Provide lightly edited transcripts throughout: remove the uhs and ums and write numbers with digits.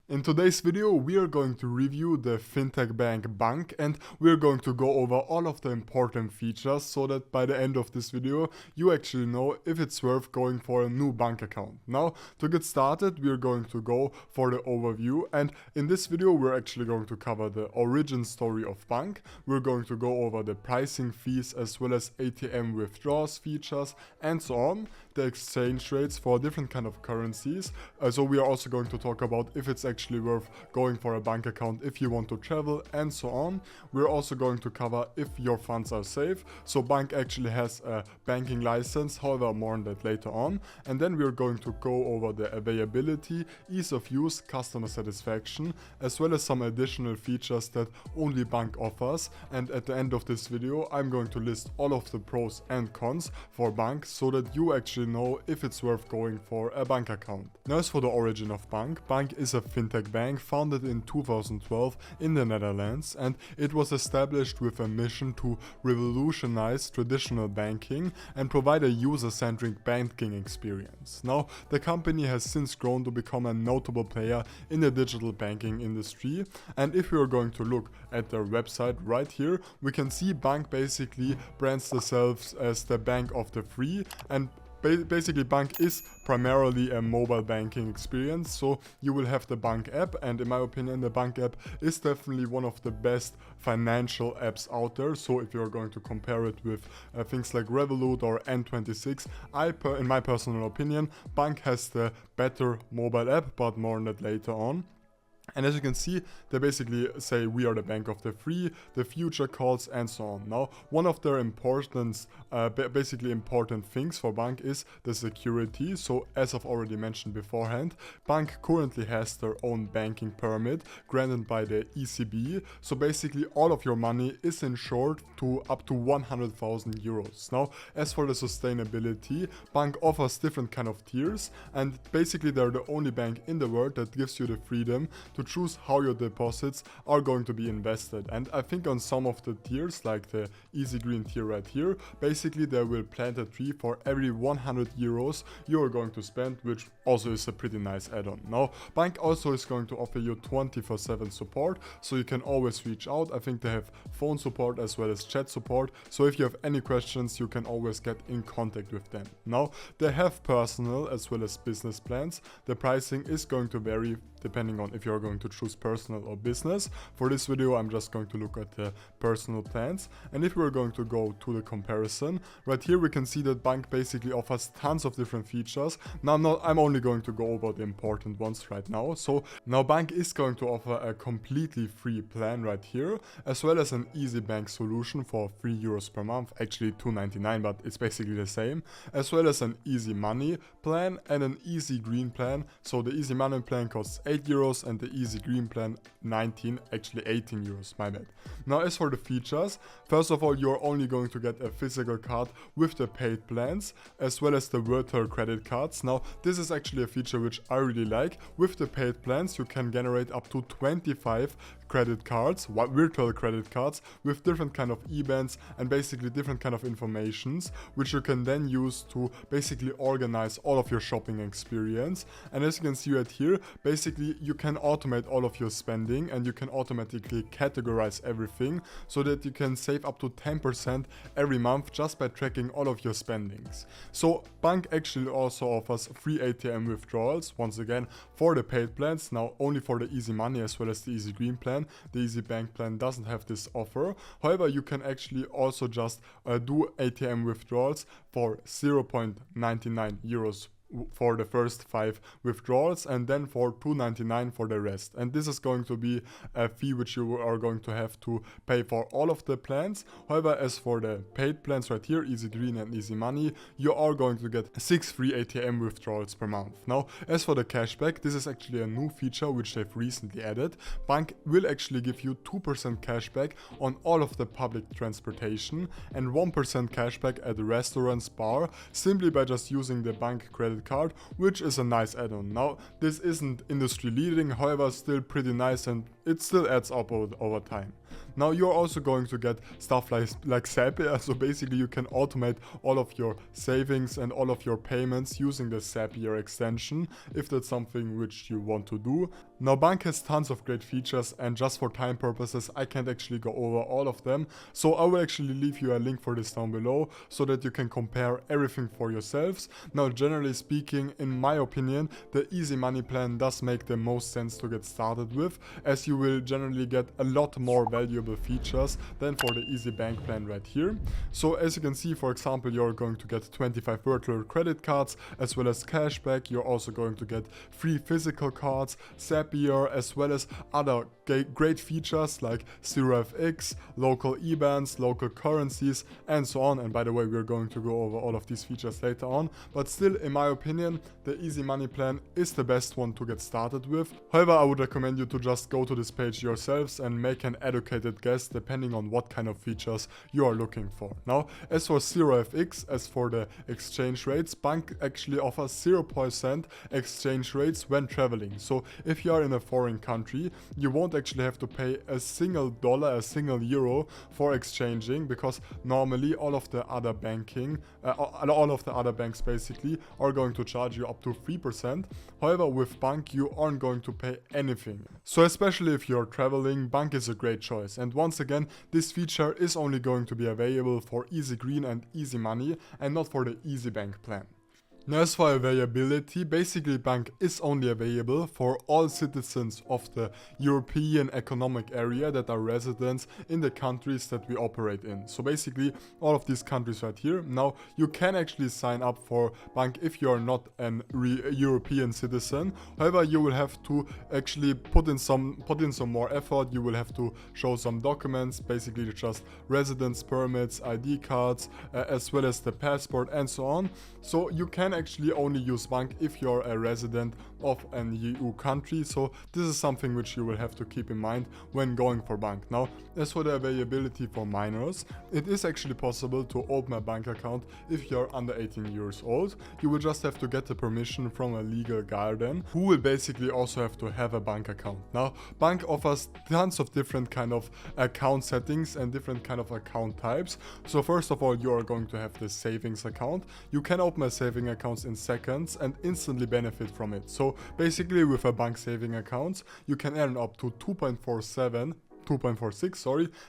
In today's video, we are going to review the fintech bank Bunq, and we're going to go over all of the important features so that by the end of this video, you actually know if it's worth going for a new bank account. Now, to get started, we're going to go for the overview, and in this video, we're actually going to cover the origin story of Bunq. We're going to go over the pricing fees as well as ATM withdrawals features and so on, the exchange rates for different kind of currencies. So we are also going to talk about if it's actually worth going for a bank account if you want to travel and so on. We're also going to cover if your funds are safe. So Bunq actually has a banking license, however more on that later on. And then we're going to go over the availability, ease of use, customer satisfaction, as well as some additional features that only Bunq offers. And at the end of this video, I'm going to list all of the pros and cons for Bunq so that you actually know if it's worth going for a bank account. Now as for the origin of Bunq, Bunq is a fintech bank founded in 2012 in the Netherlands, and it was established with a mission to revolutionize traditional banking and provide a user-centric banking experience. Now, the company has since grown to become a notable player in the digital banking industry, and if we are going to look at their website right here, we can see Bunq basically brands themselves as the bank of the free, and basically Bunq is primarily a mobile banking experience. So you will have the Bunq app, and in my opinion the Bunq app is definitely one of the best financial apps out there. So if you're going to compare it with things like Revolut or N26, in my personal opinion, Bunq has the better mobile app, but more on that later on. And as you can see, they basically say we are the bank of the free, the future calls and so on. Now, one of their basically important things for Bunq is the security. So as I've already mentioned beforehand, Bunq currently has their own banking permit granted by the ECB. So basically all of your money is insured to up to 100,000 euros. Now, as for the sustainability, Bunq offers different kind of tiers, and basically they're the only bank in the world that gives you the freedom to choose how your deposits are going to be invested. And I think on some of the tiers, like the easy green tier right here, basically they will plant a tree for every 100 euros you are going to spend, which also is a pretty nice add-on. Now, Bunq also is going to offer you 24/7 support, so you can always reach out. I think they have phone support as well as chat support, so if you have any questions, you can always get in contact with them. Now, they have personal as well as business plans. The pricing is going to vary depending on if you're going to choose personal or business. For this video, I'm just going to look at the personal plans. And if we're going to go to the comparison, right here we can see that Bunq basically offers tons of different features. Now, I'm only going to go over the important ones right now. So now Bunq is going to offer a completely free plan right here, as well as an easy bank solution for 3 euros per month, actually 2.99, but it's basically the same, as well as an easy money plan and an easy green plan. So the easy money plan costs 8 euros and the easy green plan 19, actually 18 euros, my bad. Now as for the features, first of all, you're only going to get a physical card with the paid plans, as well as the virtual credit cards. Now this is actually a feature which I really like. With the paid plans, you can generate up to 25 credit cards, virtual credit cards, with different kind of IBANs and basically different kind of informations, which you can then use to basically organize all of your shopping experience. And as you can see right here, basically you can automate all of your spending and you can automatically categorize everything so that you can save up to 10% every month just by tracking all of your spendings. So Bunq actually also offers free ATM withdrawals, once again for the paid plans, now only for the easy money as well as the easy green plan. The easy bank plan doesn't have this offer. However, you can actually also just do ATM withdrawals for 0.99 euros for the first 5 withdrawals, and then for 2.99 for the rest. And this is going to be a fee which you are going to have to pay for all of the plans. However, as for the paid plans right here, easy green and easy money, you are going to get 6 free ATM withdrawals per month. Now, as for the cashback, this is actually a new feature which they've recently added. Bunq will actually give you 2% cashback on all of the public transportation and 1% cashback at the restaurants, bar, simply by just using the Bunq credit card, which is a nice add-on. Now, this isn't industry leading, however, still pretty nice, and it still adds up over time. Now you're also going to get stuff like Zapier, so basically you can automate all of your savings and all of your payments using the Zapier extension, if that's something which you want to do. Now Bunq has tons of great features, and just for time purposes I can't actually go over all of them, so I will actually leave you a link for this down below so that you can compare everything for yourselves. Now generally speaking, in my opinion, the easy money plan does make the most sense to get started with, as you will generally get a lot more valuable features than for the easy bank plan right here. So as you can see, for example, you're going to get 25 virtual credit cards as well as cashback. You're also going to get free physical cards, Zapier, as well as other great features like 0fx, local IBANs, local currencies, and so on. And by the way, we're going to go over all of these features later on, but still, in my opinion, the easy money plan is the best one to get started with. However, I would recommend you to just go to this page yourselves and make an educated guess depending on what kind of features you are looking for. Now, as for 0fx, as for the exchange rates, Bunq actually offers 0% exchange rates when traveling. So if you are in a foreign country, you won't actually have to pay a single dollar, a single euro for exchanging, because normally all of the other all of the other banks basically are going to charge you up to 3%. However, with Bunq you aren't going to pay anything. So especially if you're traveling, Bunq is a great choice. And once again, this feature is only going to be available for easy green and easy money, and not for the easy bank plan. Now, as for availability, basically Bunq is only available for all citizens of the European Economic Area that are residents in the countries that we operate in. So basically all of these countries right here. Now you can actually sign up for Bunq if you are not an European citizen. However, you will have to actually put in some more effort. You will have to show some documents, basically just residence permits, ID cards, as well as the passport and so on. So you can actually only use Bunq if you're a resident of an EU country, so this is something which you will have to keep in mind when going for Bunq. Now, as for the availability for minors, it is actually possible to open a Bunq account if you're under 18 years old. You will just have to get the permission from a legal guardian, who will basically also have to have a Bunq account. Now, Bunq offers tons of different kind of account settings and different kind of account types. So first of all, you are going to have the savings account. You can open a saving account in seconds and instantly benefit from it. So basically with a Bunq saving account, you can earn up to 2.46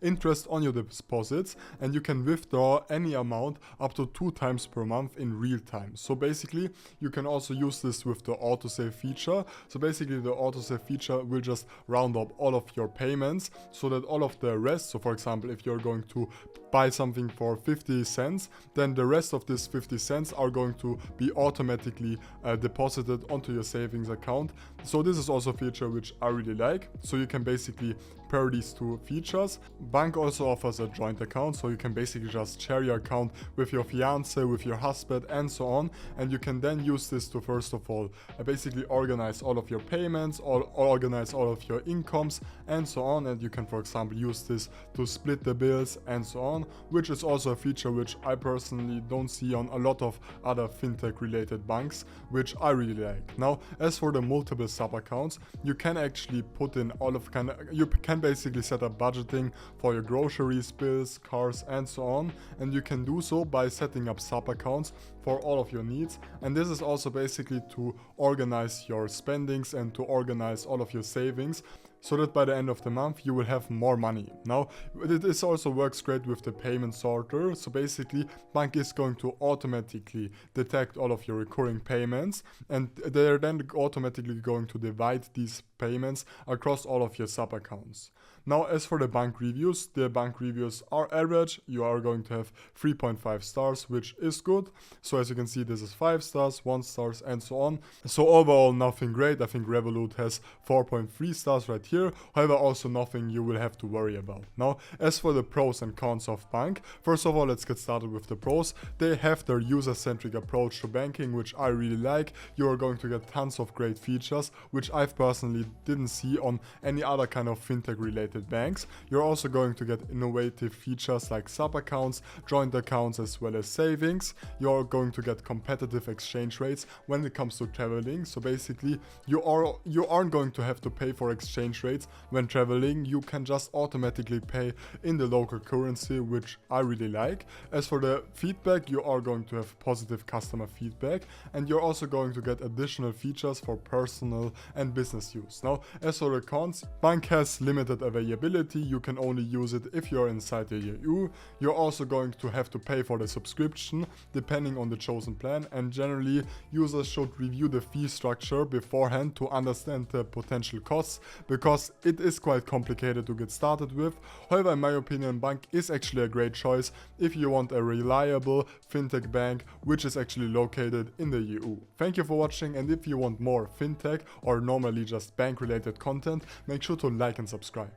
interest on your deposits, and you can withdraw any amount up to 2 times per month in real time. So basically you can also use this with the autosave feature. So basically the autosave feature will just round up all of your payments so that all of the rest, so for example if you're going to buy something for 50 cents, then the rest of this 50 cents are going to be automatically deposited onto your savings account. So this is also a feature which I really like. So you can basically pair these two features. Bunq also offers a joint account, so you can basically just share your account with your fiance, with your husband and so on, and you can then use this to first of all basically organize all of your payments, or organize all of your incomes and so on, and you can for example use this to split the bills and so on, which is also a feature which I personally don't see on a lot of other fintech related banks, which I really like. Now, as for the multiple sub accounts, you can actually put in all of you can basically set up budgeting for your groceries, bills, cars and so on, and you can do so by setting up sub accounts for all of your needs. And this is also basically to organize your spendings and to organize all of your savings, so that by the end of the month you will have more money. Now, this also works great with the payment sorter. So basically Bunq is going to automatically detect all of your recurring payments, and they're then automatically going to divide these payments across all of your sub accounts. Now, as for the Bunq reviews, the Bunq reviews are average. You are going to have 3.5 stars, which is good. So as you can see, this is 5 stars, 1 stars and so on. So overall nothing great. I think Revolut has 4.3 stars right here. However, also nothing you will have to worry about. Now, as for the pros and cons of Bunq, first of all, let's get started with the pros. They have their user-centric approach to banking, which I really like. You are going to get tons of great features, which I've personally didn't see on any other kind of fintech related related banks. You're also going to get innovative features like sub-accounts, joint accounts, as well as savings. You're going to get competitive exchange rates when it comes to traveling. So basically, you aren't going to have to pay for exchange rates when traveling. You can just automatically pay in the local currency, which I really like. As for the feedback, you are going to have positive customer feedback, and you're also going to get additional features for personal and business use. Now, as for the cons, Bunq has limited availability. You can only use it if you're inside the EU. You're also going to have to pay for the subscription depending on the chosen plan, and generally users should review the fee structure beforehand to understand the potential costs, because it is quite complicated to get started with. However, in my opinion, Bunq is actually a great choice if you want a reliable fintech bank which is actually located in the EU. Thank you for watching, and if you want more fintech or normally just bank related content, make sure to like and subscribe.